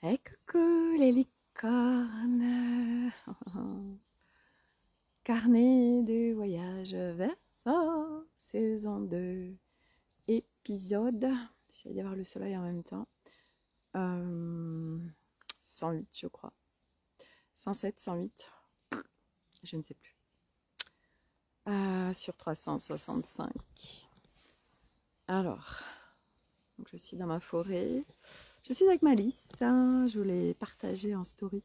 Et coucou les licornes. Carnet de voyage Versa, saison 2, épisode. J'essaie d'avoir le soleil en même temps. 108 je crois. 107, 108. Je ne sais plus. Sur 365. Alors, donc je suis dans ma forêt. Je suis avec Malice. Je voulais partager en story.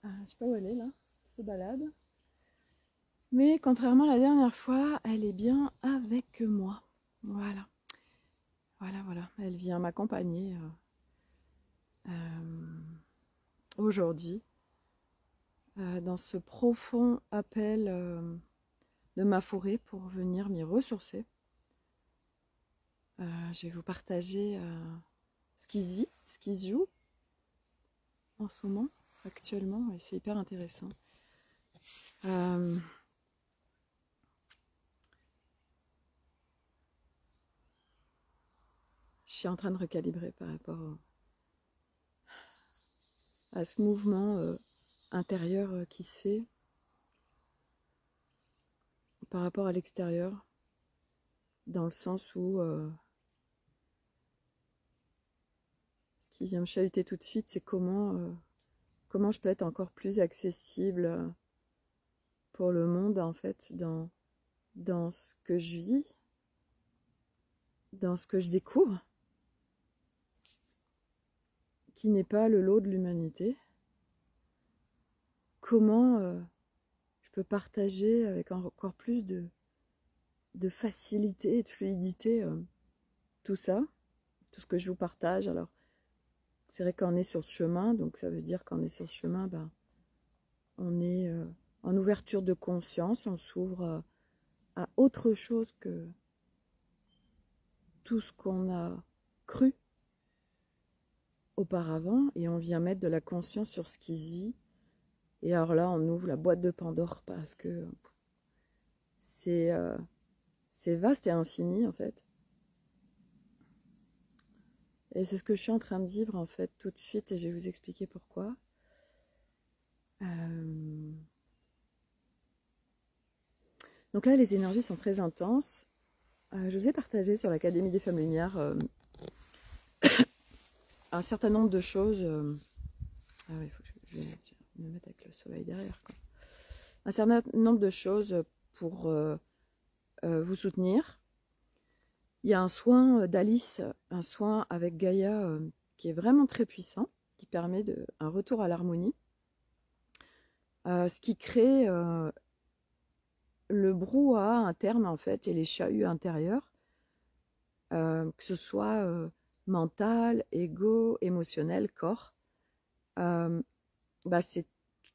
Je sais pas où elle est là. Elle se balade. Mais contrairement à la dernière fois, elle est bien avec moi. Voilà. Voilà. Elle vient m'accompagner aujourd'hui dans ce profond appel de ma forêt pour venir m'y ressourcer. Je vais vous partager ce qui se vit, ce qui se joue en ce moment, actuellement, et c'est hyper intéressant. Je suis en train de recalibrer par rapport à ce mouvement intérieur qui se fait par rapport à l'extérieur, dans le sens où ce qui vient me chahuter tout de suite, c'est comment je peux être encore plus accessible pour le monde, en fait, dans ce que je vis, dans ce que je découvre, qui n'est pas le lot de l'humanité. Comment je peux partager avec encore plus de facilité et de fluidité tout ça, tout ce que je vous partage. Alors, c'est vrai qu'on est sur ce chemin, donc ça veut dire qu'on est sur ce chemin, on est en ouverture de conscience, on s'ouvre à autre chose que tout ce qu'on a cru auparavant, et on vient mettre de la conscience sur ce qui se vit. Et alors là, on ouvre la boîte de Pandore parce que c'est vaste et infini en fait. Et c'est ce que je suis en train de vivre en fait tout de suite, et je vais vous expliquer pourquoi. Donc là, les énergies sont très intenses. Je vous ai partagé sur l'Académie des Femmes Lumières un certain nombre de choses. Ah oui, il faut que je me mette avec le soleil derrière, quoi. Un certain nombre de choses pour vous soutenir. Il y a un soin d'Alice, un soin avec Gaïa qui est vraiment très puissant, qui permet un retour à l'harmonie. Ce qui crée le brouhaha interne en fait et les chahuts intérieurs, que ce soit mental, ego, émotionnel, corps. C'est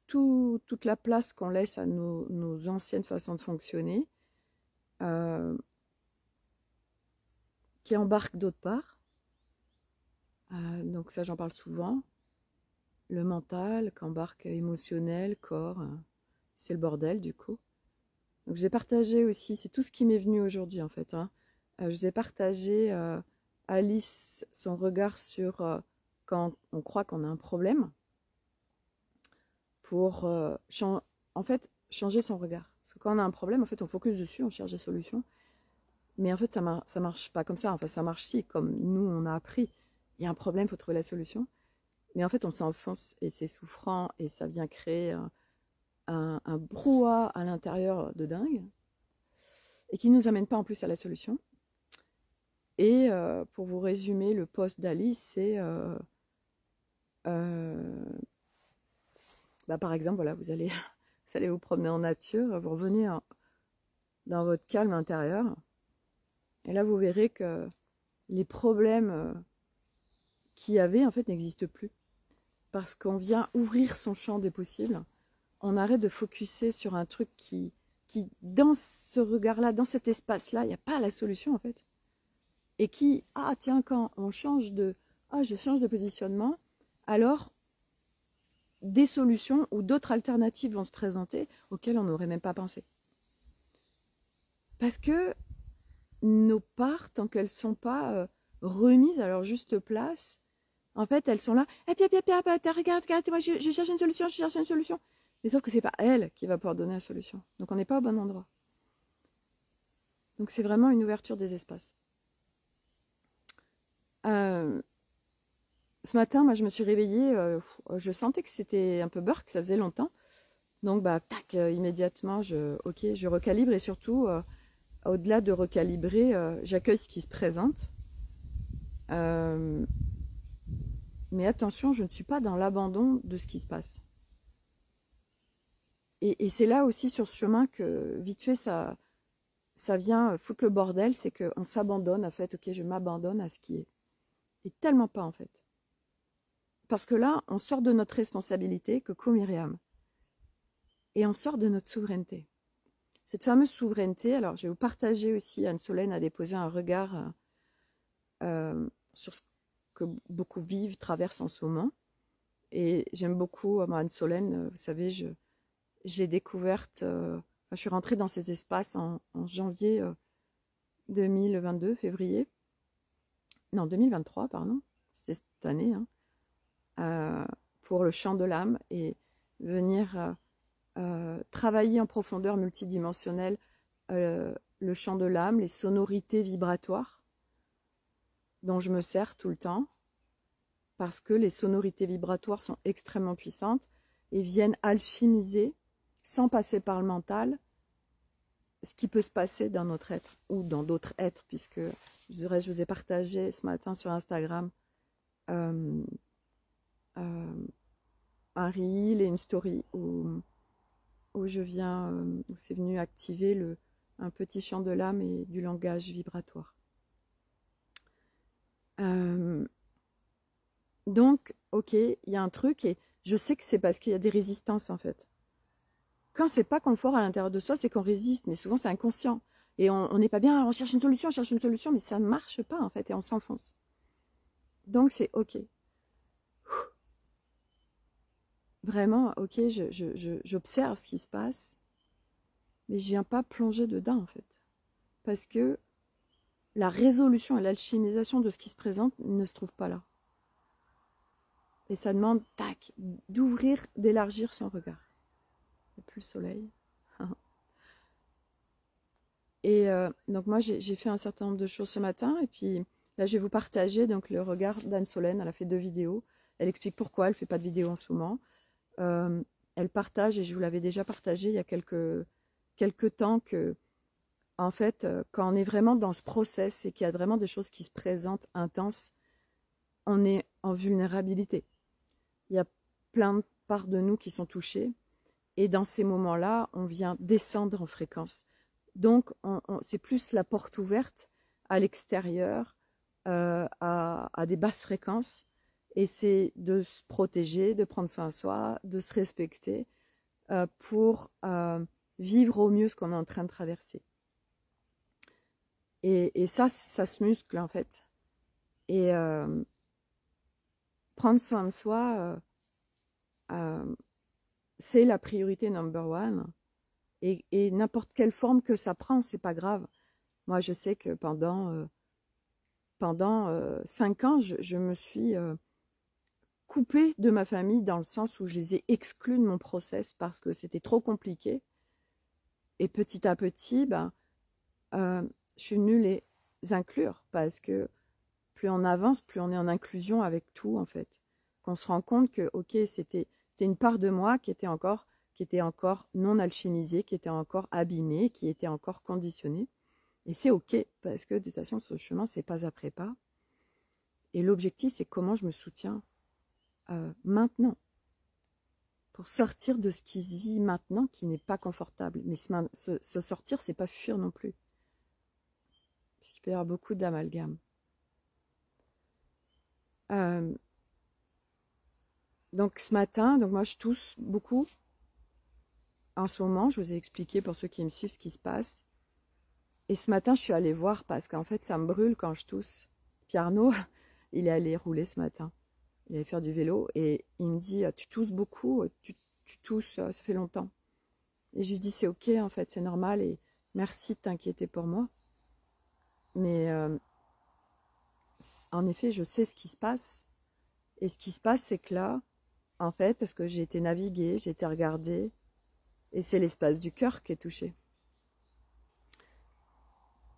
toute la place qu'on laisse à nos anciennes façons de fonctionner, qui embarquent d'autre part. Donc ça, j'en parle souvent. Le mental, qu'embarque émotionnel, corps, c'est le bordel du coup. Donc je vous ai partagé aussi, c'est tout ce qui m'est venu aujourd'hui en fait. Je vous ai partagé Alice, son regard sur quand on croit qu'on a un problème, pour en fait changer son regard. Parce que quand on a un problème, en fait on focus dessus, on cherche des solutions. Mais en fait ça marche pas comme ça, enfin ça marche si, comme nous on a appris. Il y a un problème, il faut trouver la solution. Mais en fait on s'enfonce et c'est souffrant et ça vient créer un brouhaha à l'intérieur de dingue, et qui ne nous amène pas en plus à la solution. Et pour vous résumer, le post d'Alice, c'est par exemple, voilà, vous allez vous promener en nature, vous revenez dans votre calme intérieur, et là vous verrez que les problèmes qu'il y avait en fait n'existent plus, parce qu'on vient ouvrir son champ des possibles. On arrête de focuser sur un truc qui dans ce regard-là, dans cet espace-là, il n'y a pas la solution en fait. Et qui, tiens, quand on change je change de positionnement, alors des solutions ou d'autres alternatives vont se présenter auxquelles on n'aurait même pas pensé. Parce que nos parts, tant qu'elles ne sont pas remises à leur juste place, En fait, elles sont là, et puis, regarde, moi, je cherche une solution, je cherche une solution. Mais sauf que c'est pas elle qui va pouvoir donner la solution. Donc on n'est pas au bon endroit. Donc c'est vraiment une ouverture des espaces. Ce matin, moi, je me suis réveillée, je sentais que c'était un peu beurre, que ça faisait longtemps. Donc, bah, tac, immédiatement, je recalibre et surtout, au-delà de recalibrer, j'accueille ce qui se présente. Mais attention, je ne suis pas dans l'abandon de ce qui se passe. Et c'est là aussi sur ce chemin que, vite fait, ça vient foutre le bordel, c'est qu'on s'abandonne, en fait, ok, je m'abandonne à ce qui est. Et tellement pas, en fait. Parce que là, on sort de notre responsabilité, que Myriam. Et on sort de notre souveraineté. Cette fameuse souveraineté, alors je vais vous partager aussi, Anne-Solène a déposé un regard sur ce que beaucoup vivent, traversent en ce moment. Et j'aime beaucoup Anne-Solène, vous savez, je l'ai découverte, je suis rentrée dans ces espaces en janvier 2022, février. Non, 2023, pardon, c'est cette année, hein, pour le chant de l'âme et venir travailler en profondeur multidimensionnelle le chant de l'âme, les sonorités vibratoires dont je me sers tout le temps, parce que les sonorités vibratoires sont extrêmement puissantes et viennent alchimiser, sans passer par le mental, ce qui peut se passer dans notre être ou dans d'autres êtres, puisque je vous ai partagé ce matin sur Instagram un reel et une story où je viens, où c'est venu activer un petit chant de l'âme et du langage vibratoire. Donc, ok, il y a un truc et je sais que c'est parce qu'il y a des résistances en fait. Quand c'est pas confort à l'intérieur de soi, c'est qu'on résiste, mais souvent c'est inconscient. Et on n'est pas bien, on cherche une solution, mais ça ne marche pas en fait et on s'enfonce. Donc c'est ok. Vraiment, ok, j'observe ce qui se passe, mais je viens pas plonger dedans en fait. Parce que la résolution et l'alchimisation de ce qui se présente ne se trouve pas là. Et ça demande, tac, d'ouvrir, d'élargir son regard. Il n'y a plus le soleil. Et donc moi, j'ai fait un certain nombre de choses ce matin. Et puis là, je vais vous partager donc, le regard d'Anne-Solène. Elle a fait 2 vidéos. Elle explique pourquoi elle ne fait pas de vidéo en ce moment. Elle partage, et je vous l'avais déjà partagé il y a quelques temps, que en fait, quand on est vraiment dans ce process et qu'il y a vraiment des choses qui se présentent intenses, on est en vulnérabilité. Il y a plein de parts de nous qui sont touchées. Et dans ces moments-là, on vient descendre en fréquence. Donc, c'est plus la porte ouverte à l'extérieur, à des basses fréquences. Et c'est de se protéger, de prendre soin de soi, de se respecter pour vivre au mieux ce qu'on est en train de traverser. Et ça se muscle en fait. Et prendre soin de soi, c'est la priorité number one. Et n'importe quelle forme que ça prend, c'est pas grave. Moi, je sais que pendant 5 ans, je me suis coupée de ma famille dans le sens où je les ai exclus de mon process parce que c'était trop compliqué. Et petit à petit, je suis venue les inclure parce que plus on avance, plus on est en inclusion avec tout en fait. Qu'on se rend compte que, ok, c'était une part de moi qui était encore non alchimisée, qui était encore abîmée, qui était encore conditionnée. Et c'est ok, parce que de toute façon, ce chemin, c'est pas après pas. Et l'objectif, c'est comment je me soutiens maintenant. Pour sortir de ce qui se vit maintenant, qui n'est pas confortable. Mais se sortir, c'est pas fuir non plus. Parce qu'il peut y avoir beaucoup d'amalgame. Donc ce matin, donc moi je tousse beaucoup. En ce moment, je vous ai expliqué pour ceux qui me suivent ce qui se passe. Et ce matin, je suis allée voir parce qu'en fait, ça me brûle quand je tousse. Puis Arnaud, il est allé rouler ce matin. Il allait faire du vélo et il me dit « Tu tousses beaucoup, tu tousses, ça fait longtemps. » Et je lui dis « C'est ok, en fait, c'est normal et merci de t'inquiéter pour moi. » Mais en effet, je sais ce qui se passe Et ce qui se passe, c'est que là, en fait, parce que j'ai été naviguée, j'ai été regardée, et c'est l'espace du cœur qui est touché.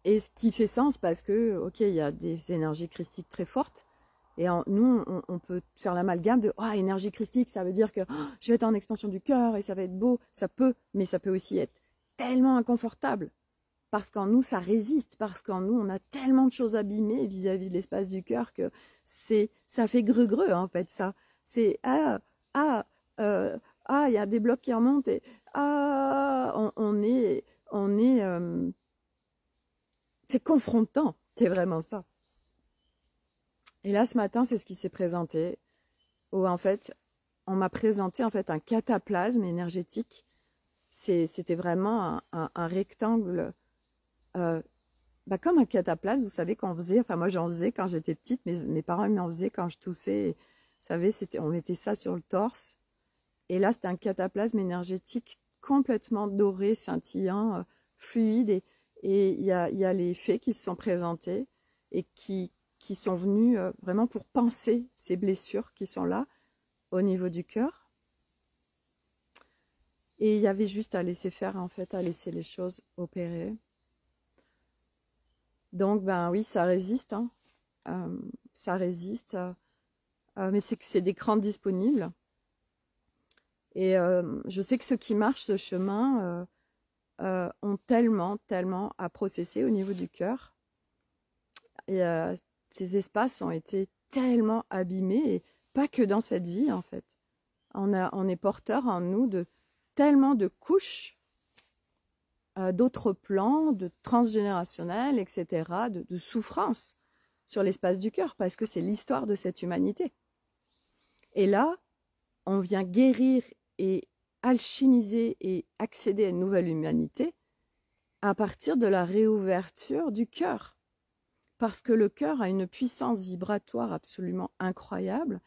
Et ce qui fait sens parce que, ok, il y a des énergies christiques très fortes, et nous, on peut faire l'amalgame de « énergie christique, ça veut dire que je vais être en expansion du cœur et ça va être beau ». Ça peut, mais ça peut aussi être tellement inconfortable. Parce qu'en nous, ça résiste. Parce qu'en nous, on a tellement de choses abîmées vis-à-vis de l'espace du cœur que ça fait greu-greu, en fait, ça. C'est il y a des blocs qui remontent et c'est confrontant. C'est vraiment ça. Et là, ce matin, c'est ce qui s'est présenté, où en fait, on m'a présenté en fait un cataplasme énergétique. C'était vraiment un rectangle, comme un cataplasme, vous savez qu'on faisait, enfin moi j'en faisais quand j'étais petite, mes parents m'en faisaient quand je toussais. Vous savez, on mettait ça sur le torse. Et là, c'était un cataplasme énergétique complètement doré, scintillant, fluide. Et il y a les fées qui se sont présentées et qui sont venus vraiment pour panser ces blessures qui sont là au niveau du cœur. Et il y avait juste à laisser faire, en fait, à laisser les choses opérer. Donc, ben oui, ça résiste, hein. Ça résiste, mais c'est des crans disponibles. Et je sais que ceux qui marchent ce chemin ont tellement à processer au niveau du cœur. Et ces espaces ont été tellement abîmés, et pas que dans cette vie en fait. On est porteur en nous de tellement de couches, d'autres plans, de transgénérationnels, etc., de souffrance sur l'espace du cœur, parce que c'est l'histoire de cette humanité. Et là, on vient guérir et alchimiser et accéder à une nouvelle humanité à partir de la réouverture du cœur. Parce que le cœur a une puissance vibratoire absolument incroyable.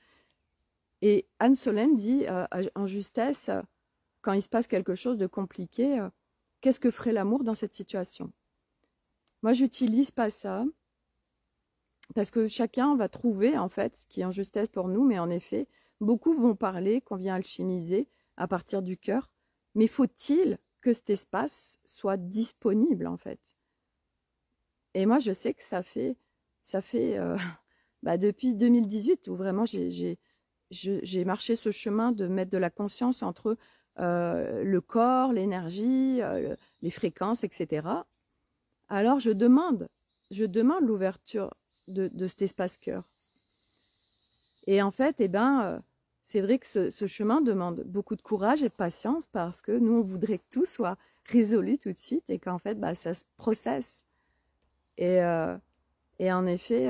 Et Anne Solène dit en justesse, quand il se passe quelque chose de compliqué, qu'est-ce que ferait l'amour dans cette situation? Moi, j'utilise pas ça, parce que chacun va trouver en fait ce qui est en justesse pour nous, mais en effet, beaucoup vont parler qu'on vient alchimiser à partir du cœur, mais faut-il que cet espace soit disponible en fait? Et moi, je sais que ça fait depuis 2018 où vraiment j'ai marché ce chemin de mettre de la conscience entre le corps, l'énergie, les fréquences, etc. Alors, je demande l'ouverture de cet espace cœur. Et en fait, c'est vrai que ce chemin demande beaucoup de courage et de patience parce que nous, on voudrait que tout soit résolu tout de suite et qu'en fait, ça se processe. Et en effet,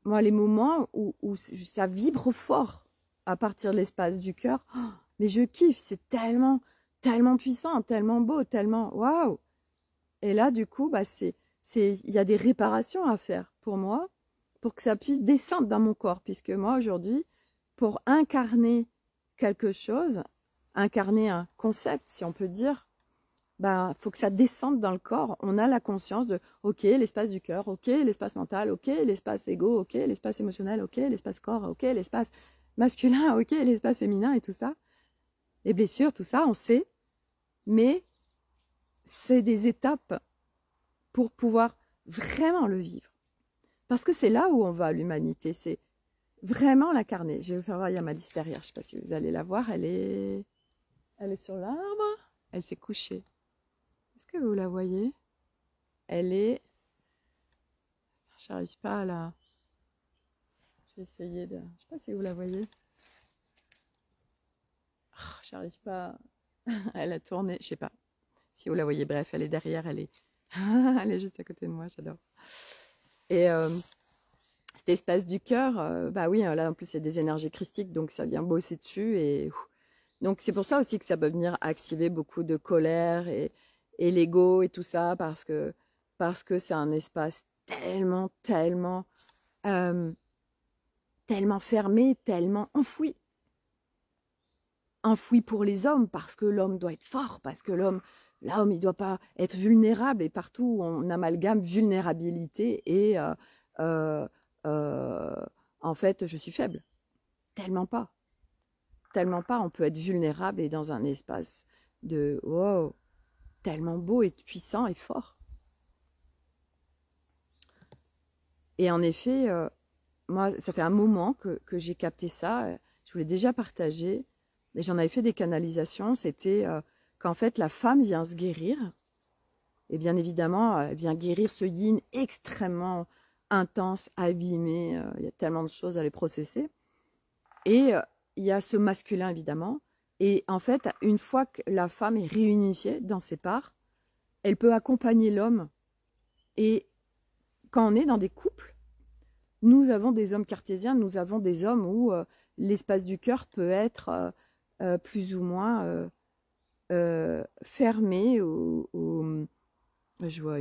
moi, les moments où ça vibre fort à partir de l'espace du cœur, mais je kiffe, c'est tellement puissant, tellement beau, tellement waouh. Et là, du coup, il y a des réparations à faire pour moi, pour que ça puisse descendre dans mon corps, puisque moi, aujourd'hui, pour incarner quelque chose, incarner un concept, si on peut dire, faut que ça descende dans le corps. On a la conscience de, ok, l'espace du cœur, ok, l'espace mental, ok, l'espace égo, ok, l'espace émotionnel, ok, l'espace corps, ok, l'espace masculin, ok, l'espace féminin et tout ça. Les blessures, tout ça, on sait, mais c'est des étapes pour pouvoir vraiment le vivre. Parce que c'est là où on va, l'humanité, c'est vraiment l'incarner. Je vais vous faire voir, il y a ma liste derrière, je ne sais pas si vous allez la voir, elle est sur l'arbre, elle s'est couchée. Est-ce que vous la voyez? Elle est... J'arrive pas à la... Je vais essayer de... Je ne sais pas si vous la voyez. Oh, j'arrive pas... Elle a tourné, je ne sais pas si vous la voyez. Bref, elle est derrière, elle est... elle est juste à côté de moi, j'adore. Et cet espace du cœur, oui, là en plus il y a des énergies christiques, donc ça vient bosser dessus. Et donc c'est pour ça aussi que ça peut venir activer beaucoup de colère et l'ego et tout ça, parce que c'est un espace tellement fermé, tellement enfoui. Enfoui pour les hommes, parce que l'homme doit être fort, parce que l'homme il doit pas être vulnérable, et partout on amalgame vulnérabilité et en fait je suis faible. tellement pas. Tellement pas, on peut être vulnérable et dans un espace de wow, tellement beau et puissant et fort. Et en effet, moi, ça fait un moment que j'ai capté ça. Je vous l'ai déjà partagé. Et j'en avais fait des canalisations. C'était qu'en fait, la femme vient se guérir. Et bien évidemment, elle vient guérir ce yin extrêmement intense, abîmé. Il y a tellement de choses à les processer. Et il y a ce masculin, évidemment. Et en fait, une fois que la femme est réunifiée dans ses parts, elle peut accompagner l'homme. Et quand on est dans des couples, nous avons des hommes cartésiens, nous avons des hommes où l'espace du cœur peut être plus ou moins fermé. Je vois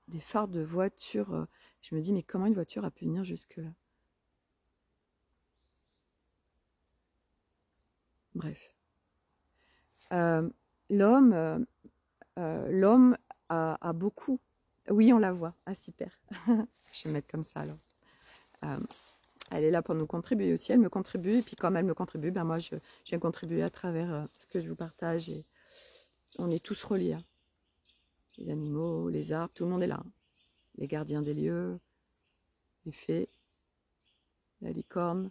des phares de voiture. Je me dis, mais comment une voiture a pu venir jusque-là? Bref. L'homme a beaucoup. Oui, on la voit. Ah, super. Je vais mettre comme ça alors. Elle est là pour nous contribuer aussi. Elle me contribue. Et puis, comme elle me contribue, ben moi, je viens contribuer à travers ce que je vous partage. Et on est tous reliés. Hein. Les animaux, les arbres, tout le monde est là. Hein. Les gardiens des lieux, les fées, la licorne.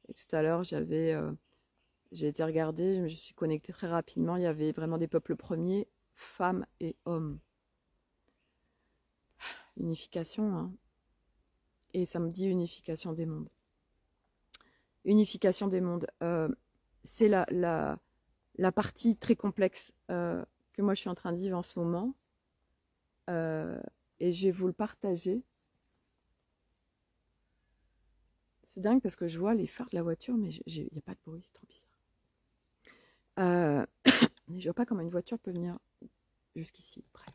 Et tout à l'heure, j'ai été regarder, je me suis connectée très rapidement. Il y avait vraiment des peuples premiers, femmes et hommes. Unification, hein. Et ça me dit unification des mondes. Unification des mondes, c'est la partie très complexe que moi je suis en train de vivre en ce moment. Et je vais vous le partager. C'est dingue parce que je vois les phares de la voiture, mais il n'y a pas de bruit, c'est trop bizarre. Je ne vois pas comment une voiture peut venir jusqu'ici. Bref.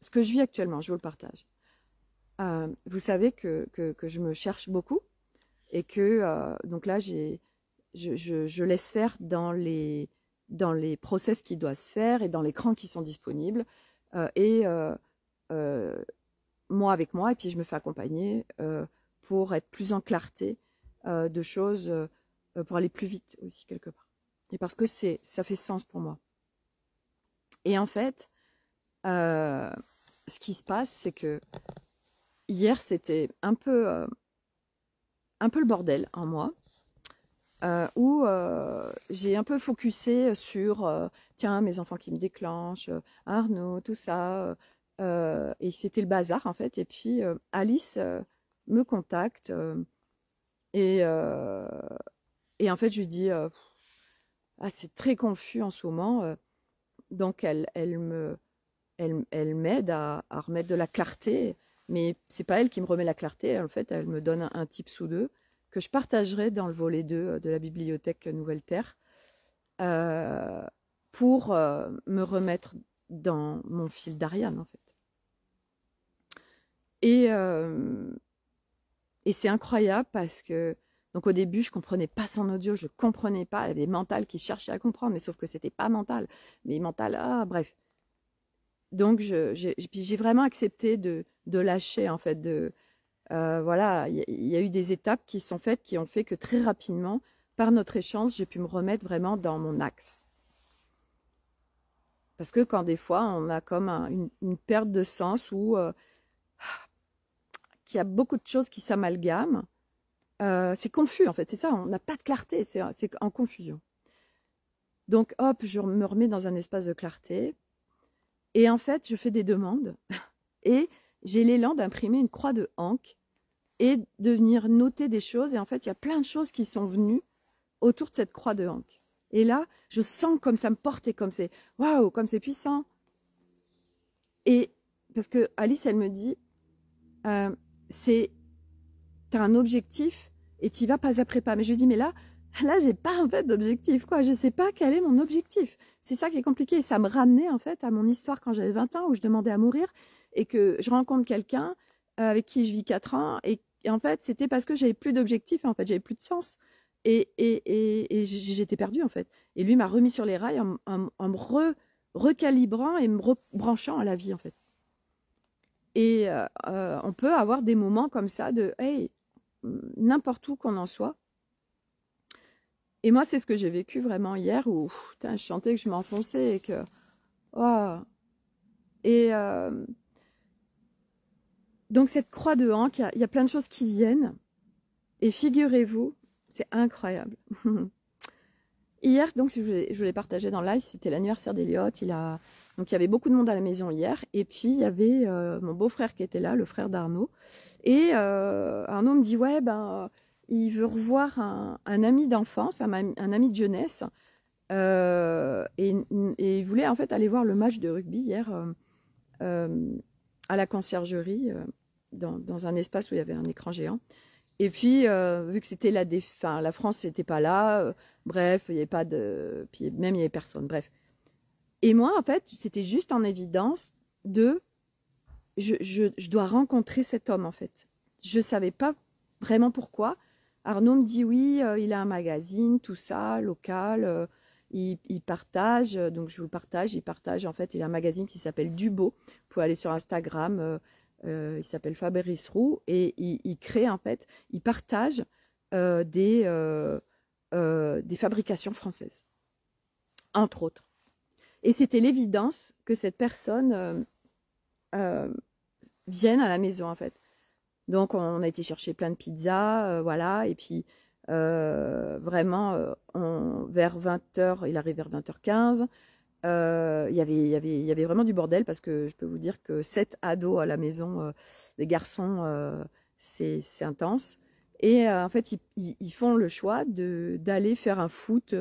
Ce que je vis actuellement, je vous le partage. Vous savez que je me cherche beaucoup et que donc là, je laisse faire dans les process qui doivent se faire et dans les crans qui sont disponibles. Moi avec moi, et puis je me fais accompagner pour être plus en clarté de choses, pour aller plus vite aussi quelque part. Et parce que ça fait sens pour moi. Et en fait, ce qui se passe, c'est que hier, c'était un peu le bordel en moi, où j'ai un peu focusé sur, tiens, mes enfants qui me déclenchent, Arnaud, tout ça, et c'était le bazar en fait. Et puis Alice me contacte et en fait je lui dis, c'est très confus en ce moment, donc elle m'aide à remettre de la clarté, mais c'est pas elle qui me remet la clarté. En fait, elle me donne un tips ou deux que je partagerai dans le volet 2 de la bibliothèque Nouvelle Terre pour me remettre dans mon fil d'Ariane, en fait. Et c'est incroyable parce que, donc au début, je comprenais pas son audio, je le comprenais pas. Il y avait mental qui cherchait à comprendre, mais sauf que c'était pas mental. Mais mental, bref. Donc, j'ai vraiment accepté de lâcher, en fait. Voilà, il y a eu des étapes qui sont faites, qui ont fait que très rapidement, par notre échange, j'ai pu me remettre vraiment dans mon axe. Parce que quand des fois, on a comme une perte de sens ou qu'il y a beaucoup de choses qui s'amalgament, c'est confus, en fait. C'est ça, on n'a pas de clarté, c'est en confusion. Donc, hop, je me remets dans un espace de clarté. Et en fait, je fais des demandes et j'ai l'élan d'imprimer une croix de Ankh et de venir noter des choses. Et en fait, il y a plein de choses qui sont venues autour de cette croix de Ankh. Et là, je sens comme ça me porte et comme c'est waouh, comme c'est puissant. Et parce que Alice, elle me dit, t'as un objectif et t'y vas pas après pas. Mais je lui dis, mais là, j'ai pas en fait d'objectif, quoi. Je sais pas quel est mon objectif. C'est ça qui est compliqué. Et ça me ramenait en fait à mon histoire quand j'avais 20 ans où je demandais à mourir et que je rencontre quelqu'un avec qui je vis 4 ans et en fait, c'était parce que j'avais plus d'objectif, en fait, j'avais plus de sens. Et j'étais perdue, en fait. Et lui m'a remis sur les rails en me recalibrant et me rebranchant à la vie, en fait. Et on peut avoir des moments comme ça de hey, n'importe où qu'on en soit. Et moi, c'est ce que j'ai vécu vraiment hier où putain, je sentais que je m'enfonçais et que. Oh. Et donc, cette croix de Hank, il y a plein de choses qui viennent. Et figurez-vous, c'est incroyable. Hier, donc, je voulais partager dans le live, c'était l'anniversaire d'Eliott. Donc, il y avait beaucoup de monde à la maison hier. Et puis, il y avait mon beau-frère qui était là, le frère d'Arnaud. Et Arnaud me dit, ouais, ben, il veut revoir un ami d'enfance, un ami de jeunesse. Et il voulait en fait aller voir le match de rugby hier à la conciergerie, dans un espace où il y avait un écran géant. Et puis, vu que c'était la France n'était pas là, bref, il n'y avait pas de... Puis même, il n'y avait personne, bref. Et moi, en fait, c'était juste en évidence de... Je dois rencontrer cet homme, en fait. Je ne savais pas vraiment pourquoi. Arnaud me dit, oui, il a un magazine, tout ça, local, il partage, donc je vous le partage, en fait, il a un magazine qui s'appelle Dubo. Vous pouvez aller sur Instagram, il s'appelle Fabrice Roux, et il crée, en fait, il partage des fabrications françaises, entre autres. Et c'était l'évidence que cette personne vienne à la maison, en fait. Donc, on a été chercher plein de pizzas, voilà, et puis vraiment, vers 20h, il arrive vers 20h15, il y avait vraiment du bordel parce que je peux vous dire que 7 ados à la maison, des garçons, c'est intense. Et en fait, ils font le choix d'aller faire un foot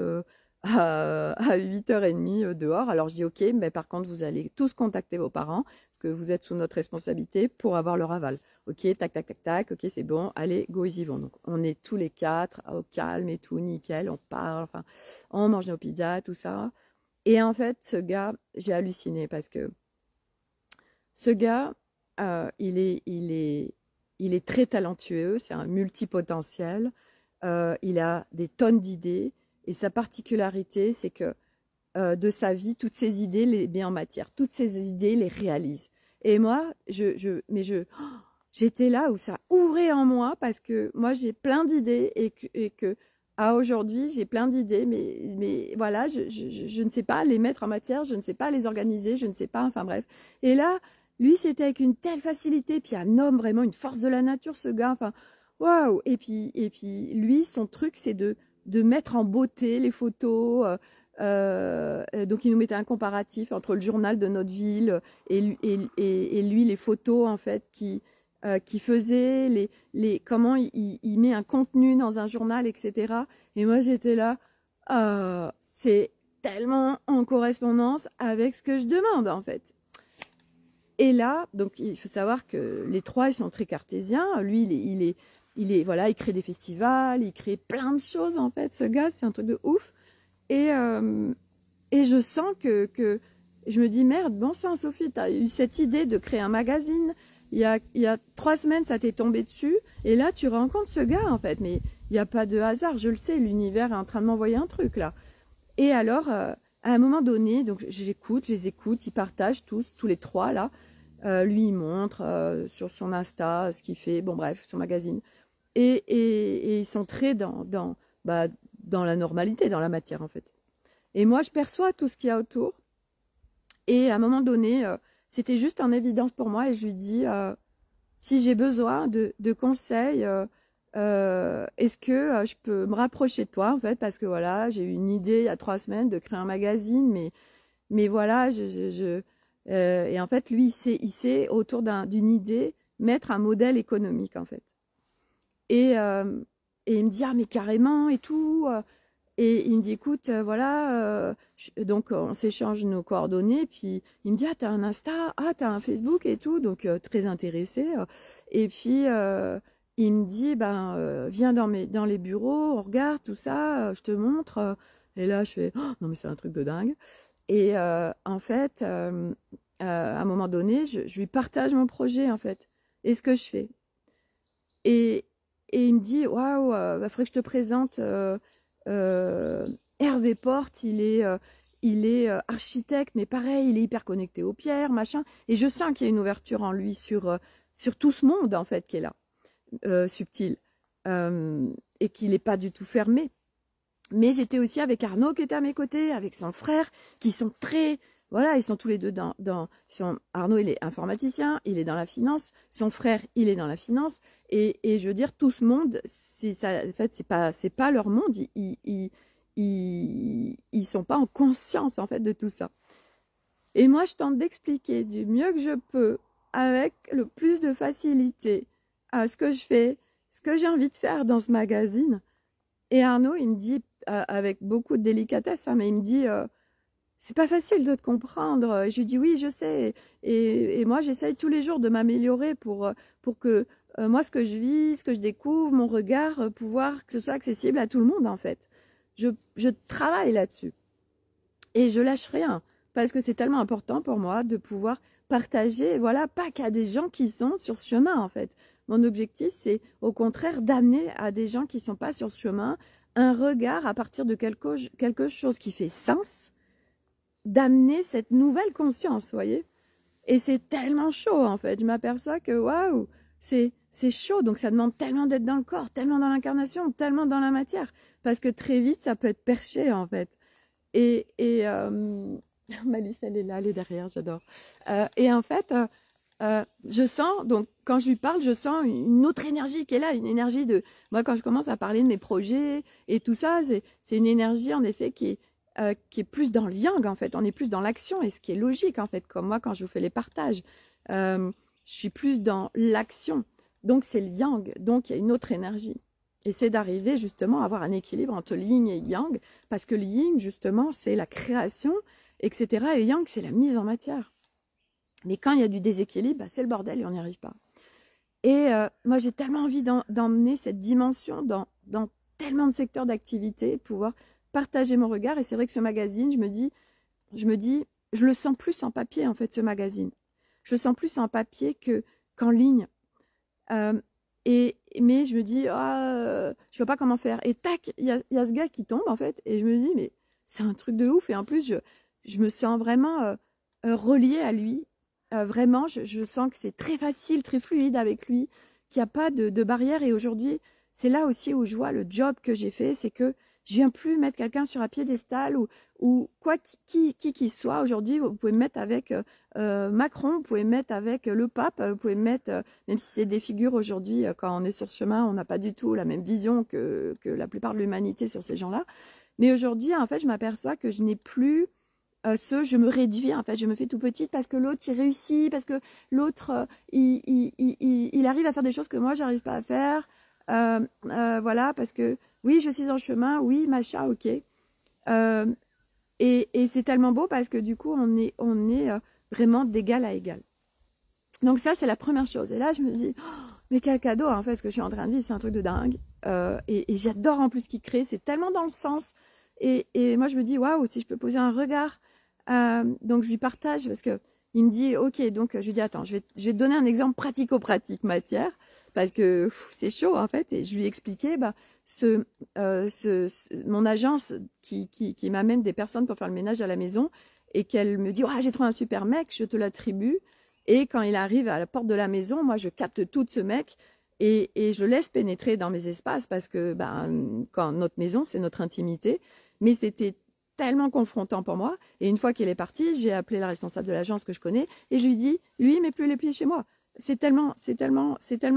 à 8h30 dehors. Alors je dis ok, mais par contre, vous allez tous contacter vos parents parce que vous êtes sous notre responsabilité pour avoir leur aval. Ok, tac, tac, tac, tac, ok, c'est bon, allez, go, ils y vont. Donc on est tous les 4 au calme et tout, nickel, on parle, enfin, on mange nos pizzas, tout ça. Et en fait, ce gars, j'ai halluciné parce que ce gars, il est très talentueux, c'est un multipotentiel, il a des tonnes d'idées et sa particularité, c'est que de sa vie, toutes ses idées les met en matière, toutes ses idées les réalise. Et moi, j'étais là où ça ouvrait en moi parce que moi j'ai plein d'idées et que à aujourd'hui j'ai plein d'idées, mais voilà, je ne sais pas les mettre en matière, je ne sais pas les organiser, je ne sais pas, enfin bref. Et là, lui c'était avec une telle facilité, puis un homme vraiment une force de la nature, ce gars, enfin waouh. Et puis lui son truc c'est de mettre en beauté les photos. Donc il nous mettait un comparatif entre le journal de notre ville et lui les photos en fait qui faisait comment il met un contenu dans un journal, etc. Et moi j'étais là, c'est tellement en correspondance avec ce que je demande en fait. Et là, donc il faut savoir que les trois ils sont très cartésiens. Lui il est voilà, il crée des festivals, il crée plein de choses en fait. Ce gars c'est un truc de ouf. Et je sens que je me dis merde, bon sang Sophie, tu as eu cette idée de créer un magazine. Il y a 3 semaines, ça t'est tombé dessus. Et là, tu rencontres ce gars, en fait. Mais il n'y a pas de hasard, je le sais. L'univers est en train de m'envoyer un truc, là. Et alors, à un moment donné, donc je les écoute, ils partagent tous les trois, là. Lui, il montre sur son Insta ce qu'il fait. Bon, bref, son magazine. Et ils sont très dans la normalité, dans la matière, en fait. Et moi, je perçois tout ce qu'il y a autour. Et à un moment donné, c'était juste en évidence pour moi et je lui dis, si j'ai besoin de conseils, est-ce que je peux me rapprocher de toi en fait, parce que voilà, j'ai eu une idée il y a 3 semaines de créer un magazine, mais voilà, et en fait lui il sait autour d'une idée mettre un modèle économique en fait. Et il me dit mais carrément et tout. Et il me dit, écoute, voilà, donc on s'échange nos coordonnées, puis il me dit, t'as un Insta, t'as un Facebook et tout, donc très intéressé. Et puis, il me dit, viens dans les bureaux, on regarde tout ça, je te montre. Et là, je fais, oh, non mais c'est un truc de dingue. Et en fait, à un moment donné, je lui partage mon projet, en fait, et ce que je fais. Et il me dit, waouh, faudrait que je te présente... Hervé Porte, il il est architecte, mais pareil, il est hyper connecté aux pierres, machin. Et je sens qu'il y a une ouverture en lui sur tout ce monde, en fait, qui est là, subtil. Et qu'il n'est pas du tout fermé. Mais j'étais aussi avec Arnaud qui était à mes côtés, avec son frère, qui sont très... Voilà, ils sont tous les deux Arnaud, il est informaticien, il est dans la finance. Son frère, il est dans la finance. Et je veux dire, tout ce monde, en fait, c'est pas leur monde. Ils sont pas en conscience, en fait, de tout ça. Et moi, je tente d'expliquer du mieux que je peux, avec le plus de facilité, ce que je fais, ce que j'ai envie de faire dans ce magazine. Et Arnaud, il me dit, avec beaucoup de délicatesse, hein, mais il me dit, c'est pas facile de te comprendre. Et je lui dis, oui, je sais. Et moi, j'essaye tous les jours de m'améliorer pour que moi, ce que je vis, ce que je découvre, mon regard, pouvoir que ce soit accessible à tout le monde, en fait. Je travaille là-dessus. Et je lâche rien. Parce que c'est tellement important pour moi de pouvoir partager, voilà, pas qu'à des gens qui sont sur ce chemin, en fait. Mon objectif, c'est au contraire d'amener à des gens qui ne sont pas sur ce chemin un regard à partir de quelque chose qui fait sens, d'amener cette nouvelle conscience, vous voyez. Et c'est tellement chaud, en fait. Je m'aperçois que, waouh, c'est chaud. Donc, ça demande tellement d'être dans le corps, tellement dans l'incarnation, tellement dans la matière. Parce que très vite, ça peut être perché, en fait. Malice, elle est là, elle est derrière, j'adore. Et en fait, je sens, donc quand je lui parle, je sens une autre énergie qui est là, une énergie de... Moi, quand je commence à parler de mes projets et tout ça, c'est une énergie, en effet, qui est plus dans le yang, en fait. On est plus dans l'action, et ce qui est logique, en fait, comme moi, quand je vous fais les partages. Je suis plus dans l'action. Donc, c'est le yang. Donc, il y a une autre énergie. Et c'est d'arriver, justement, à avoir un équilibre entre le yin et le yang, parce que le yin, justement, c'est la création, etc. Et le yang, c'est la mise en matière. Mais quand il y a du déséquilibre, c'est le bordel et on n'y arrive pas. Et moi, j'ai tellement envie d'emmener cette dimension dans tellement de secteurs d'activité, de pouvoir partager mon regard. Et c'est vrai que ce magazine, je me dis, je le sens plus en papier, en fait, ce magazine. Je le sens plus en papier qu'en ligne. Mais je me dis, je vois pas comment faire. Et tac, il y a ce gars qui tombe, en fait. Et je me dis, mais c'est un truc de ouf. Et en plus, je me sens vraiment reliée à lui. Vraiment, je sens que c'est très facile, très fluide avec lui, qu'il n'y a pas de barrière. Et aujourd'hui, c'est là aussi où je vois le job que j'ai fait, c'est que je viens plus mettre quelqu'un sur un piédestal ou quoi qui soit. Aujourd'hui, vous pouvez me mettre avec Macron, vous pouvez me mettre avec le pape, vous pouvez me mettre, même si c'est des figures aujourd'hui, quand on est sur ce chemin, on n'a pas du tout la même vision que la plupart de l'humanité sur ces gens-là. Mais aujourd'hui, en fait, je m'aperçois que je n'ai plus... je me réduis, en fait, je me fais tout petite parce que l'autre, il réussit, parce que l'autre, il arrive à faire des choses que moi, j'arrive pas à faire. Voilà, parce que oui, je suis en chemin, oui, machin, ok. Et c'est tellement beau parce que du coup, on est vraiment d'égal à égal. Donc ça, c'est la première chose. Et là, je me dis, oh, mais quel cadeau, en fait, ce que je suis en train de vivre, c'est un truc de dingue. Et j'adore en plus ce qu'il crée, c'est tellement dans le sens. Et moi, je me dis, waouh, si je peux poser un regard. Donc, je lui partage parce que il me dit, ok, donc je lui dis, attends, je vais te donner un exemple pratico-pratique matière, parce que c'est chaud, en fait. Et je lui ai expliqué, mon agence qui m'amène des personnes pour faire le ménage à la maison, et qu'elle me dit, oh, j'ai trouvé un super mec, je te l'attribue. Et quand il arrive à la porte de la maison, moi, je capte tout de ce mec. Et je laisse pénétrer dans mes espaces parce que quand notre maison, c'est notre intimité. Mais c'était tellement confrontant pour moi. Et une fois qu'il est parti, j'ai appelé la responsable de l'agence que je connais et je lui dis, lui, met plus les pieds chez moi. C'est tellement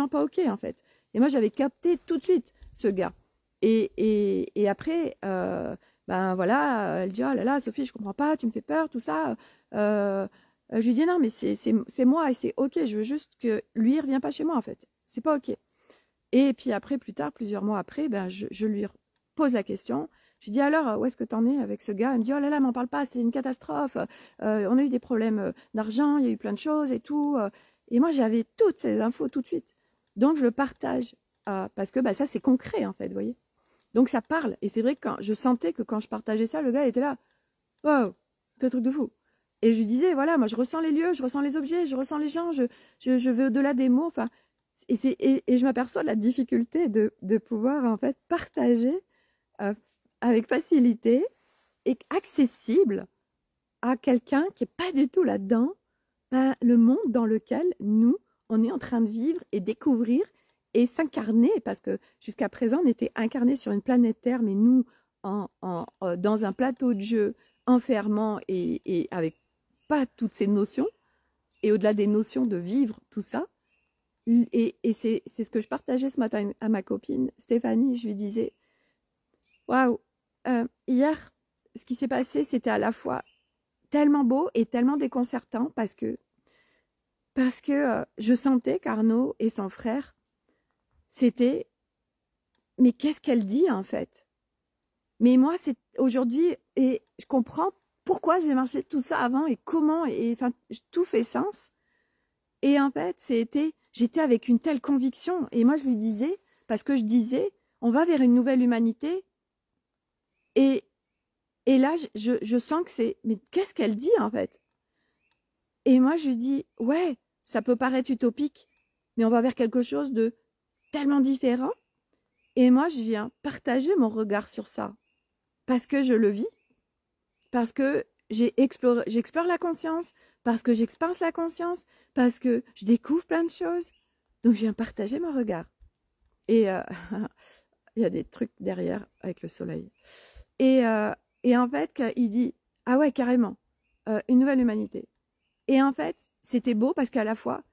pas OK, en fait. Et moi, j'avais capté tout de suite ce gars. Et après, voilà, elle dit, oh là là, Sophie, je comprends pas, tu me fais peur, tout ça. Je lui dis, non, mais c'est moi et c'est OK. Je veux juste que lui, il revient pas chez moi, en fait. C'est pas OK. Et puis après, plus tard, plusieurs mois après, je lui pose la question. Je lui dis, alors, où est-ce que t'en es avec ce gars? Elle me dit, oh là là, m'en parle pas, c'était une catastrophe. On a eu des problèmes d'argent, il y a eu plein de choses et tout. Et moi, j'avais toutes ces infos tout de suite. Donc, je le partage parce que ça, c'est concret, en fait, vous voyez. Donc, ça parle. Et c'est vrai que je sentais que quand je partageais ça, le gars était là. Wow, c'est un truc de fou. Et je lui disais, voilà, moi, je ressens les lieux, je ressens les objets, je ressens les gens, je vais au-delà des mots. Enfin, et je m'aperçois de la difficulté de pouvoir, en fait, partager avec facilité et accessible à quelqu'un qui n'est pas du tout là-dedans, ben, le monde dans lequel nous, on est en train de vivre et découvrir et s'incarner, parce que jusqu'à présent, on était incarnés sur une planète Terre, mais nous, dans un plateau de jeu enfermant et avec pas toutes ces notions, et au-delà des notions de vivre tout ça. Et c'est ce que je partageais ce matin à ma copine Stéphanie. Je lui disais, waouh, hier, ce qui s'est passé, c'était à la fois tellement beau et tellement déconcertant parce que je sentais qu'Arnaud et son frère, c'était, mais qu'est-ce qu'elle dit en fait? Mais moi, c'est aujourd'hui, et je comprends pourquoi j'ai marché tout ça avant et comment, et enfin, tout fait sens. Et en fait, j'étais avec une telle conviction. Et moi, je lui disais, parce que je disais, on va vers une nouvelle humanité. Et là, je sens que c'est, mais qu'est-ce qu'elle dit en fait? Et moi, je lui dis, ouais, ça peut paraître utopique, mais on va vers quelque chose de tellement différent. Et moi, je viens partager mon regard sur ça. Parce que je le vis, parce que j'explore la conscience, parce que j'expanse la conscience, parce que je découvre plein de choses. Donc, je viens partager mon regard. Et il y a des trucs derrière avec le soleil. Et en fait, il dit, ah ouais, carrément, une nouvelle humanité. Et en fait, c'était beau parce qu'à la fois,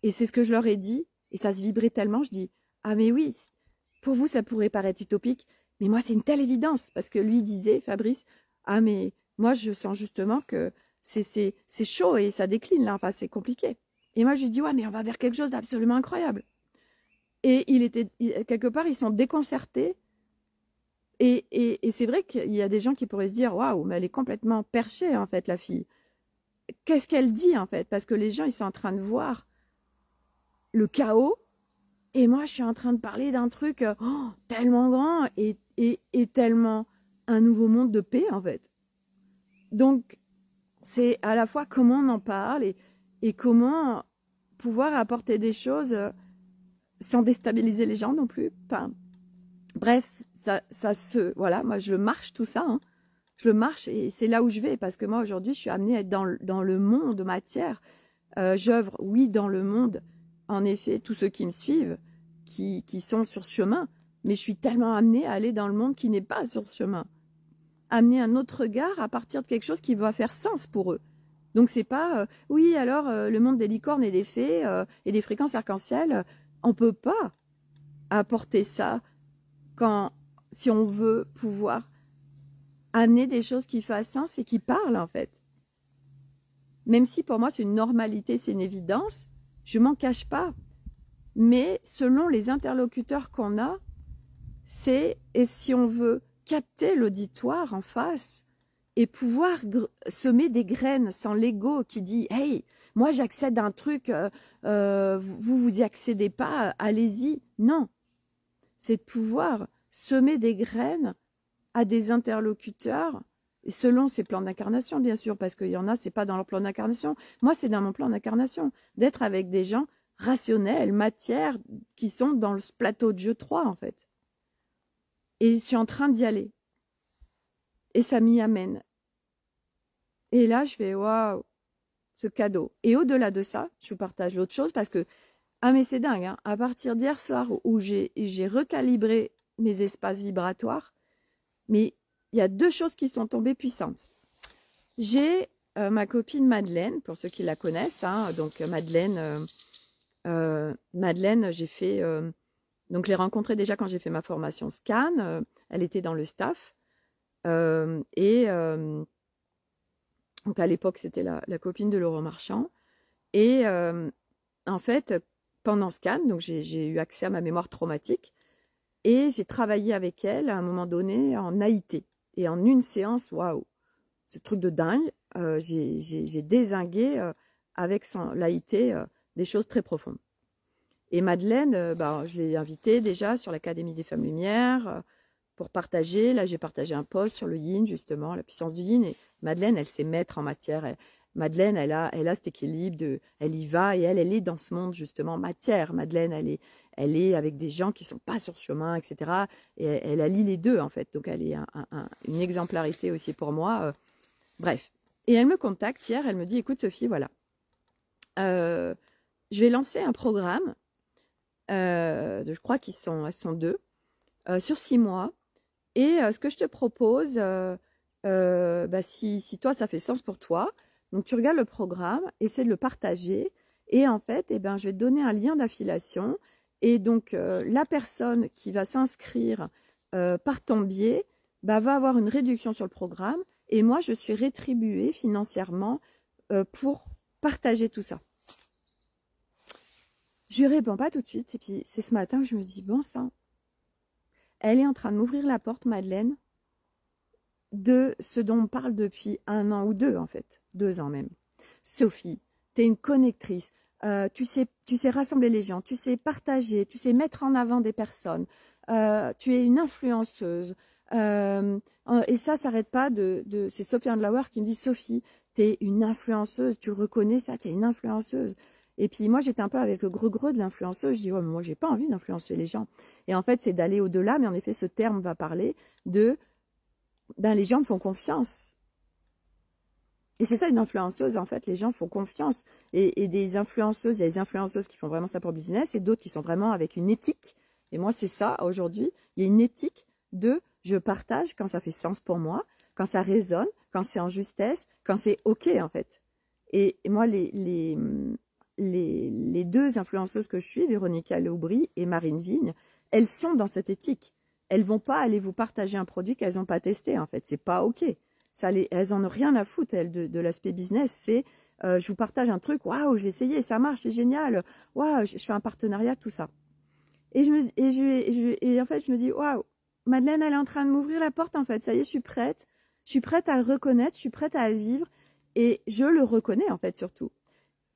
et c'est ce que je leur ai dit, et ça se vibrait tellement, je dis, ah mais oui, pour vous, ça pourrait paraître utopique, mais moi, c'est une telle évidence. Parce que lui disait, Fabrice, ah mais moi, je sens justement que c'est chaud et ça décline là, enfin, c'est compliqué. Et moi, je lui dis, ouais, mais on va vers quelque chose d'absolument incroyable. Et quelque part, ils sont déconcertés. Et c'est vrai qu'il y a des gens qui pourraient se dire, waouh, mais elle est complètement perchée, en fait, la fille. Qu'est-ce qu'elle dit, en fait? Parce que les gens, ils sont en train de voir le chaos. Et moi, je suis en train de parler d'un truc tellement grand et tellement un nouveau monde de paix, en fait. Donc, c'est à la fois comment on en parle et comment pouvoir apporter des choses sans déstabiliser les gens non plus. Enfin, bref, voilà, moi, je marche tout ça, hein. Je le marche et c'est là où je vais parce que moi, aujourd'hui, je suis amenée à être dans le monde matière. J'œuvre, oui, dans le monde. En effet, tous ceux qui me suivent, qui sont sur ce chemin, mais je suis tellement amenée à aller dans le monde qui n'est pas sur ce chemin. Amener un autre regard à partir de quelque chose qui va faire sens pour eux. Donc c'est pas, oui, alors le monde des licornes et des fées et des fréquences arc-en-ciel, on peut pas apporter ça si on veut pouvoir amener des choses qui fassent sens et qui parlent en fait. Même si pour moi c'est une normalité, c'est une évidence, je m'en cache pas. Mais selon les interlocuteurs qu'on a, et si on veut capter l'auditoire en face et pouvoir semer des graines sans l'ego qui dit « Hey, moi j'accède à un truc, vous y accédez pas, allez-y. » Non, c'est de pouvoir semer des graines à des interlocuteurs, et selon ces plans d'incarnation, bien sûr, parce qu'il y en a, c'est pas dans leur plan d'incarnation. Moi, c'est dans mon plan d'incarnation, d'être avec des gens rationnels, matière, qui sont dans le plateau de jeu 3, en fait. Et je suis en train d'y aller. Et ça m'y amène. Et là, je fais, waouh, ce cadeau. Et au-delà de ça, je vous partage l'autre chose, parce que, ah mais c'est dingue, hein, à partir d'hier soir, où j'ai recalibré mes espaces vibratoires, mais il y a deux choses qui sont tombées puissantes. J'ai ma copine Madeleine, pour ceux qui la connaissent, hein, donc Madeleine, j'ai fait, donc je l'ai rencontrée déjà quand j'ai fait ma formation scan, elle était dans le staff, donc à l'époque c'était la copine de Laurent Marchand, et en fait pendant scan, donc j'ai eu accès à ma mémoire traumatique, et j'ai travaillé avec elle à un moment donné en AIT. Et en une séance, waouh, ce truc de dingue, j'ai dézingué avec l'AIT des choses très profondes. Et Madeleine, je l'ai invitée déjà sur l'Académie des Femmes Lumières pour partager. Là, j'ai partagé un post sur le yin, justement, la puissance du yin. Et Madeleine, elle sait mettre en matière. Madeleine, elle a cet équilibre, elle y va et elle est dans ce monde, justement, matière. Madeleine, elle est avec des gens qui ne sont pas sur ce chemin, etc. Et elle allie les deux, en fait. Donc, elle est une exemplarité aussi pour moi. Bref. Et elle me contacte hier, elle me dit, écoute Sophie, voilà, je vais lancer un programme, je crois elles sont deux, sur 6 mois. Et ce que je te propose, si toi, ça fait sens pour toi, donc tu regardes le programme, essaie de le partager. Et en fait, je vais te donner un lien d'affiliation. Et donc, la personne qui va s'inscrire par ton biais va avoir une réduction sur le programme. Et moi, je suis rétribuée financièrement pour partager tout ça. Je lui réponds pas tout de suite. Et puis, c'est ce matin que je me dis, bon sang, elle est en train de m'ouvrir la porte, Madeleine, de ce dont on parle depuis 1 an ou 2, en fait. 2 ans même. Sophie, tu es une connectrice. Tu sais rassembler les gens, tu sais partager, tu sais mettre en avant des personnes. Tu es une influenceuse. Et ça s'arrête pas c'est Sophie Andlauer qui me dit, Sophie, tu es une influenceuse. Tu reconnais ça, tu es une influenceuse. Et puis moi, j'étais un peu avec le greu de l'influenceuse. Je dis, ouais, mais moi, j'ai pas envie d'influencer les gens. Et en fait, c'est d'aller au-delà. Mais en effet, ce terme va parler de, les gens me font confiance. Et c'est ça une influenceuse, en fait. Les gens font confiance. Et des influenceuses, il y a des influenceuses qui font vraiment ça pour business et d'autres qui sont vraiment avec une éthique. Et moi, c'est ça, aujourd'hui. Il y a une éthique de je partage quand ça fait sens pour moi, quand ça résonne, quand c'est en justesse, quand c'est OK, en fait. Et moi, les 2 influenceuses que je suis, Véronica Leaubry et Marine Vigne, elles sont dans cette éthique. Elles vont pas aller vous partager un produit qu'elles n'ont pas testé, en fait. C'est pas OK. Elles en ont rien à foutre, elles, de l'aspect business. C'est, je vous partage un truc, waouh, je l'ai essayé, ça marche, c'est génial. Waouh, je fais un partenariat, tout ça. Et en fait, je me dis, waouh, Madeleine, elle est en train de m'ouvrir la porte, en fait. Ça y est, je suis prête. Je suis prête à le reconnaître, je suis prête à le vivre. Et je le reconnais, en fait, surtout.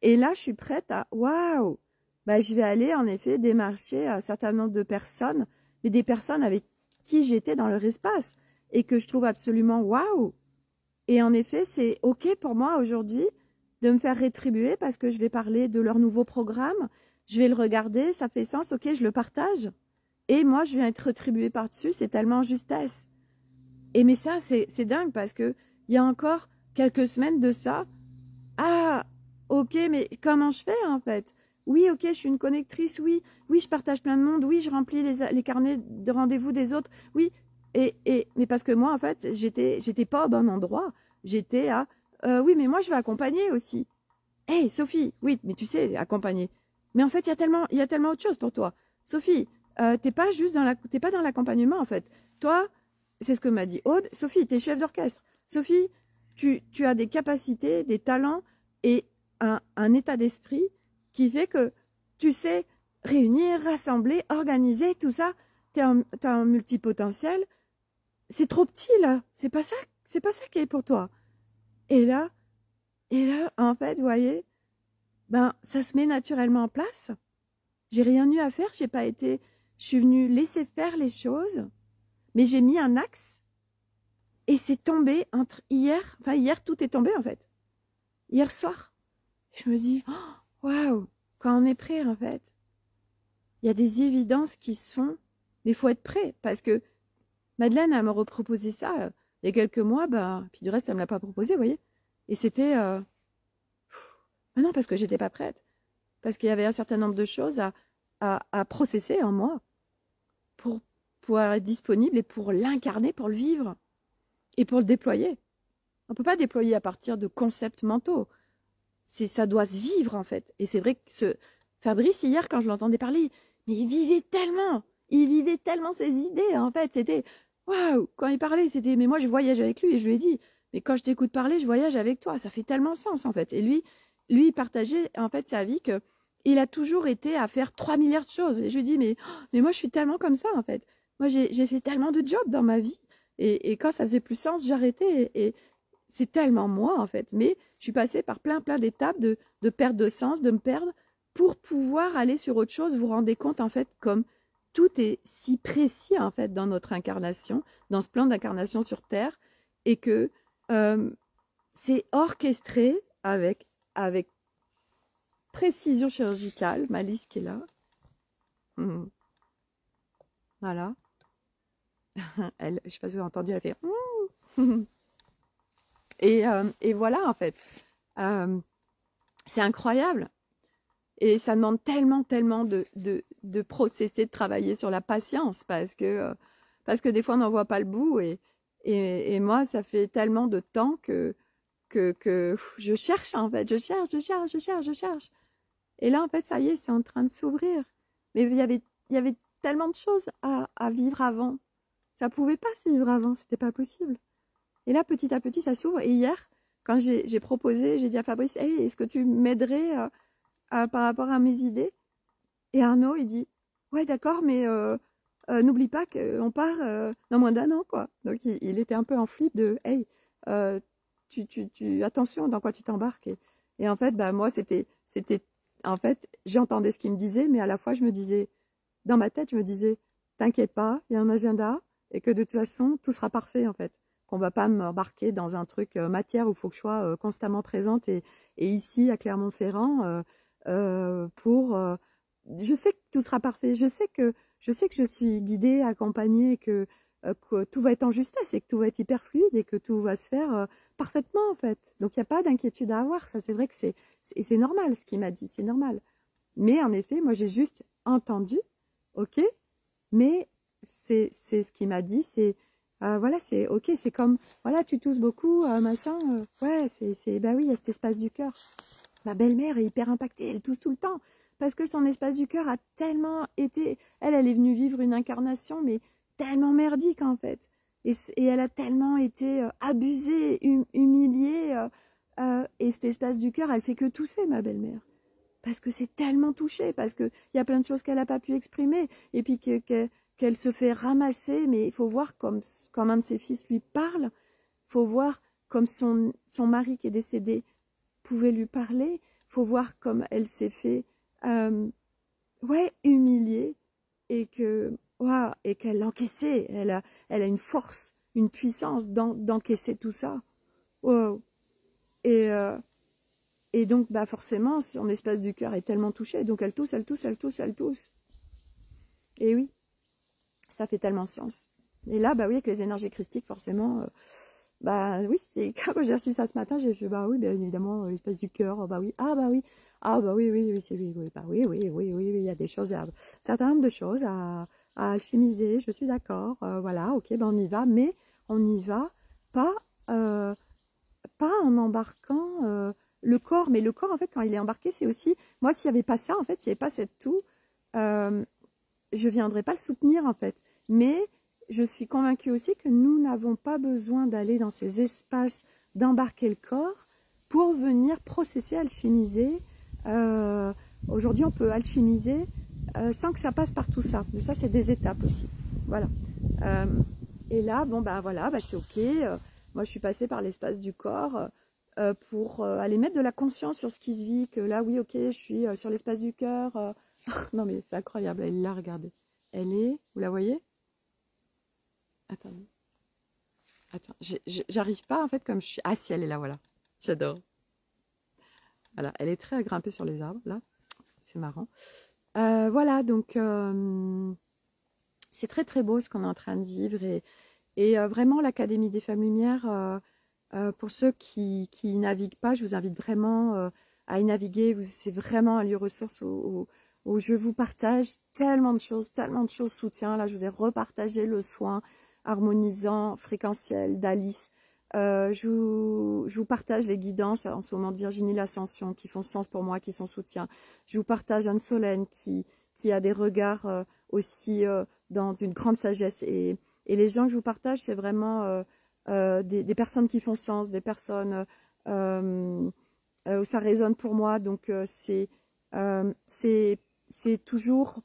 Et là, je suis prête à, waouh, je vais aller, en effet, démarcher un certain nombre de personnes, mais des personnes avec qui j'étais dans leur espace et que je trouve absolument waouh. Et en effet, c'est OK pour moi aujourd'hui de me faire rétribuer parce que je vais parler de leur nouveau programme. Je vais le regarder, ça fait sens, OK, je le partage. Et moi, je viens être rétribuée par-dessus, c'est tellement en justesse. Et mais ça, c'est dingue parce que il y a encore quelques semaines de ça. Ah, OK, mais comment je fais en fait? Oui, OK, je suis une connectrice, oui, je partage plein de monde, oui, je remplis les carnets de rendez-vous des autres, oui. Mais parce que moi, en fait, j'étais pas au bon endroit. J'étais à, oui, mais moi, je vais accompagner aussi. Hey, Sophie, oui, mais tu sais, accompagner. Mais en fait, il y a tellement autre chose pour toi. Sophie, t'es pas dans l'accompagnement, en fait. Toi, c'est ce que m'a dit Aude. Sophie, t'es chef d'orchestre. Sophie, tu as des capacités, des talents et un état d'esprit qui fait que tu sais réunir, rassembler, organiser, tout ça. T'as un multipotentiel. C'est trop petit, là. C'est pas ça qui est pour toi. Et là, en fait, vous voyez, ça se met naturellement en place. J'ai rien eu à faire, je suis venue laisser faire les choses, mais j'ai mis un axe et c'est tombé hier tout est tombé en fait. Hier soir, je me dis, waouh, quand on est prêt en fait, il y a des évidences qui se font, mais il faut être prêt parce que Madeleine, elle m'a reproposé ça il y a quelques mois, puis du reste, elle me l'a pas proposé, vous voyez. Et c'était, non, parce que j'étais pas prête. Parce qu'il y avait un certain nombre de choses à processer en moi pour pouvoir être disponible et pour l'incarner, pour le vivre et pour le déployer. On ne peut pas déployer à partir de concepts mentaux. Ça doit se vivre en fait. Et c'est vrai que Fabrice, hier, quand je l'entendais parler, mais il vivait tellement ses idées en fait. C'était waouh, quand il parlait, c'était mais moi je voyage avec lui et je lui ai dit, mais quand je t'écoute parler, je voyage avec toi. Ça fait tellement sens en fait. Et lui, il partageait en fait sa vie que il a toujours été à faire 3 milliards de choses. Et je lui dis, mais moi, je suis tellement comme ça, en fait. Moi, j'ai fait tellement de jobs dans ma vie. Et quand ça faisait plus sens, j'arrêtais. Et c'est tellement moi, en fait. Mais je suis passée par plein d'étapes de perte de sens, de me perdre, pour pouvoir aller sur autre chose. Vous vous rendez compte, en fait, comme tout est si précis, en fait, dans notre incarnation, dans ce plan d'incarnation sur Terre, et que c'est orchestré avec précision chirurgicale, Malice qui est là. Voilà. Elle, je ne sais pas si vous avez entendu, elle fait Et voilà, en fait. C'est incroyable. Et ça demande tellement, tellement de processer, de travailler sur la patience parce que des fois, on n'en voit pas le bout. Et moi, ça fait tellement de temps que je cherche, en fait. Je cherche. Et là, en fait, ça y est, c'est en train de s'ouvrir. Mais il y avait tellement de choses à vivre avant. Ça pouvait pas se vivre avant, c'était pas possible. Et là, petit à petit, ça s'ouvre. Et hier, quand j'ai proposé, j'ai dit à Fabrice, hey, est-ce que tu m'aiderais par rapport à mes idées? Et Arnaud, il dit, ouais, d'accord, mais n'oublie pas qu'on part dans moins d'1 an, quoi. Donc, il était un peu en flip de, hey, euh, attention dans quoi tu t'embarques. Et en fait, bah, moi, en fait, j'entendais ce qu'il me disait, mais à la fois, je me disais, dans ma tête, je me disais, t'inquiète pas, il y a un agenda, et que de toute façon, tout sera parfait, en fait. Qu'on va pas m'embarquer dans un truc matière où il faut que je sois constamment présente et ici, à Clermont-Ferrand, je sais que tout sera parfait. Je sais que je suis guidée, accompagnée, que tout va être en justesse et que tout va être hyper fluide et que tout va se faire parfaitement, en fait. Donc, il n'y a pas d'inquiétude à avoir. Ça, c'est vrai que c'est normal, ce qu'il m'a dit. C'est normal. Mais en effet, moi, j'ai juste entendu, ok, mais c'est ce qu'il m'a dit, c'est voilà, c'est ok, c'est comme voilà, tu tousses beaucoup, machin, ouais, bah oui, il y a cet espace du cœur. Ma belle-mère est hyper impactée, elle tousse tout le temps parce que son espace du cœur a tellement été, elle est venue vivre une incarnation, mais tellement merdique en fait, et elle a tellement été abusée, humiliée, et cet espace du cœur, elle fait que tousser, ma belle-mère. Parce que c'est tellement touché, parce qu'il y a plein de choses qu'elle n'a pas pu exprimer, et puis qu'elle se fait ramasser, mais il faut voir comme un de ses fils lui parle, il faut voir comme son mari qui est décédé pouvait lui parler, il faut voir comme elle s'est fait ouais, humilier, et qu'elle l'encaissait, elle a une force, une puissance d'encaisser tout ça. Wow. Et donc, bah forcément, son espace du cœur est tellement touché. Donc, elle tousse, elle tousse, elle tousse, elle tousse. Et oui, ça fait tellement sens. Et là, bah oui, avec les énergies christiques, forcément, bah oui, c'est quand j'ai reçu ça ce matin, j'ai fait, bah oui, bien évidemment, l'espace du cœur, bah oui, ah bah oui, ah bah oui, oui, oui, c'est oui, bah oui, oui, oui, oui, oui, il y a des choses, un certain nombre de choses à alchimiser, je suis d'accord, voilà, ok, ben on y va, mais on n'y va pas, pas en embarquant le corps, mais le corps, en fait, quand il est embarqué, c'est aussi, moi, s'il n'y avait pas ça, en fait, s'il n'y avait pas cette toux, je ne viendrais pas le soutenir, en fait. Mais je suis convaincue aussi que nous n'avons pas besoin d'aller dans ces espaces, d'embarquer le corps pour venir processer, alchimiser. Aujourd'hui, on peut alchimiser sans que ça passe par tout ça. Mais ça, c'est des étapes aussi. Voilà. Et là, bon, ben voilà, bah, c'est ok. Moi, je suis passée par l'espace du corps pour aller mettre de la conscience sur ce qui se vit. Que là, oui, ok, je suis sur l'espace du cœur. Non, mais c'est incroyable. Elle est là, regardez. Elle est, vous la voyez? Attendez. Attends, j'arrive pas en fait comme je suis. Ah si, elle est là, voilà. J'adore. Voilà, elle est très grimpée sur les arbres, là. C'est marrant. Voilà, donc c'est très très beau ce qu'on est en train de vivre. Et vraiment, l'Académie des Femmes Lumières, pour ceux qui naviguent pas, je vous invite vraiment à y naviguer. C'est vraiment un lieu ressource où je vous partage tellement de choses, soutien. Là, je vous ai repartagé le soin harmonisant, fréquentiel d'Alice. Je vous partage les guidances en ce moment de Virginie l'Ascension qui font sens pour moi, qui sont soutien. Je vous partage Anne Solène qui a des regards aussi dans une grande sagesse. Et les gens que je vous partage, c'est vraiment des personnes qui font sens, des personnes où ça résonne pour moi. Donc c'est toujours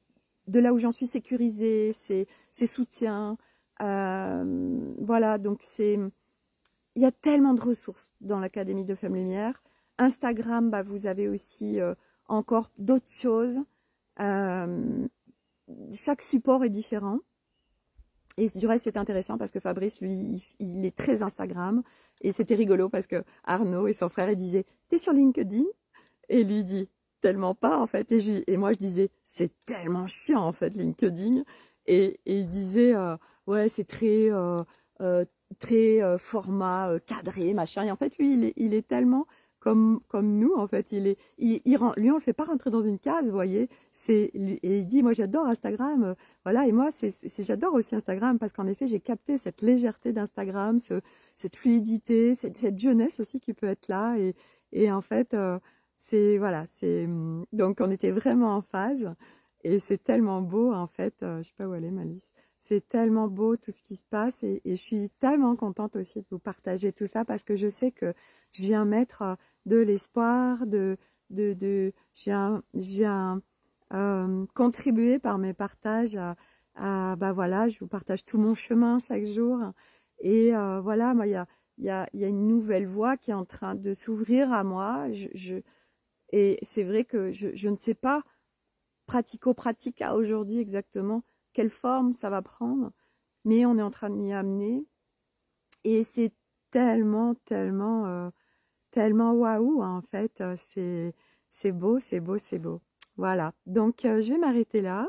de là où j'en suis sécurisée, c'est soutien. Voilà, donc il y a tellement de ressources dans l'Académie de Femmes Lumière. Instagram, bah, vous avez aussi encore d'autres choses. Chaque support est différent. Et du reste, c'est intéressant parce que Fabrice, lui, il est très Instagram. Et c'était rigolo parce que Arnaud et son frère, ils disaient « T'es sur LinkedIn ?» Et lui dit « Tellement pas, en fait. » Et moi, je disais « C'est tellement chiant, en fait, LinkedIn. » Et il disait « Ouais, c'est très très format cadré, machin. Et en fait, lui, il est tellement comme nous, en fait. Lui, on le fait pas rentrer dans une case, vous voyez. Et il dit, moi, j'adore Instagram. Voilà, et moi, j'adore aussi Instagram parce qu'en effet, j'ai capté cette légèreté d'Instagram, cette fluidité, cette jeunesse aussi qui peut être là. Et en fait, voilà, donc on était vraiment en phase. Et c'est tellement beau, en fait. Je sais pas où elle est, Malice. C'est tellement beau tout ce qui se passe et je suis tellement contente aussi de vous partager tout ça parce que je sais que je viens mettre de l'espoir, je viens contribuer par mes partages bah voilà, je vous partage tout mon chemin chaque jour et voilà, moi il y a une nouvelle voie qui est en train de s'ouvrir à moi. Et c'est vrai que je ne sais pas pratico-pratique à aujourd'hui exactement quelle forme ça va prendre, mais on est en train de m'y amener et c'est tellement, tellement, tellement waouh en fait, c'est beau, c'est beau, c'est beau. Voilà, donc je vais m'arrêter là.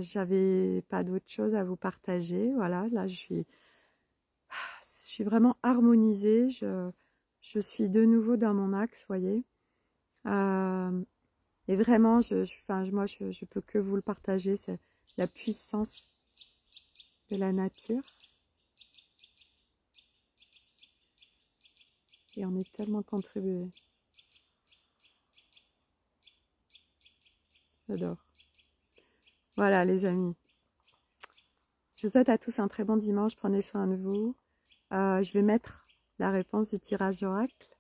J'avais pas d'autre chose à vous partager. Voilà, là je suis vraiment harmonisée. Je suis de nouveau dans mon axe, voyez. Et vraiment, moi, je peux que vous le partager, c'est la puissance de la nature. Et on est tellement contribué. J'adore. Voilà, les amis. Je vous souhaite à tous un très bon dimanche. Prenez soin de vous. Je vais mettre la réponse du tirage d'oracle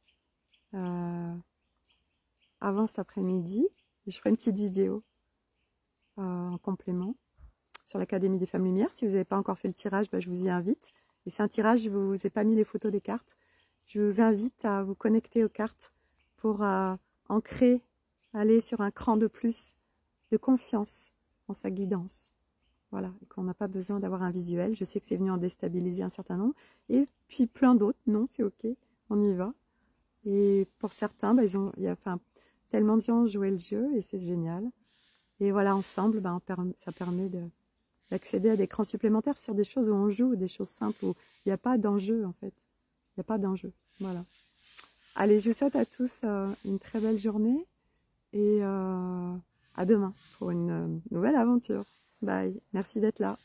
avant cet après-midi. Je ferai une petite vidéo en complément sur l'Académie des Femmes Lumière. Si vous n'avez pas encore fait le tirage, bah, je vous y invite. Et c'est un tirage, je ne vous ai pas mis les photos des cartes. Je vous invite à vous connecter aux cartes pour ancrer, aller sur un cran de plus de confiance en sa guidance. Voilà, et qu'on n'a pas besoin d'avoir un visuel. Je sais que c'est venu en déstabiliser un certain nombre. Et puis plein d'autres, non, c'est ok, on y va. Et pour certains, bah, tellement de gens ont joué le jeu et c'est génial. Et voilà, ensemble, bah, ça permet d'accéder à des crans supplémentaires sur des choses où on joue, des choses simples où il n'y a pas d'enjeu en fait. Il n'y a pas d'enjeu. Voilà. Allez, je vous souhaite à tous une très belle journée et à demain pour une nouvelle aventure. Bye. Merci d'être là.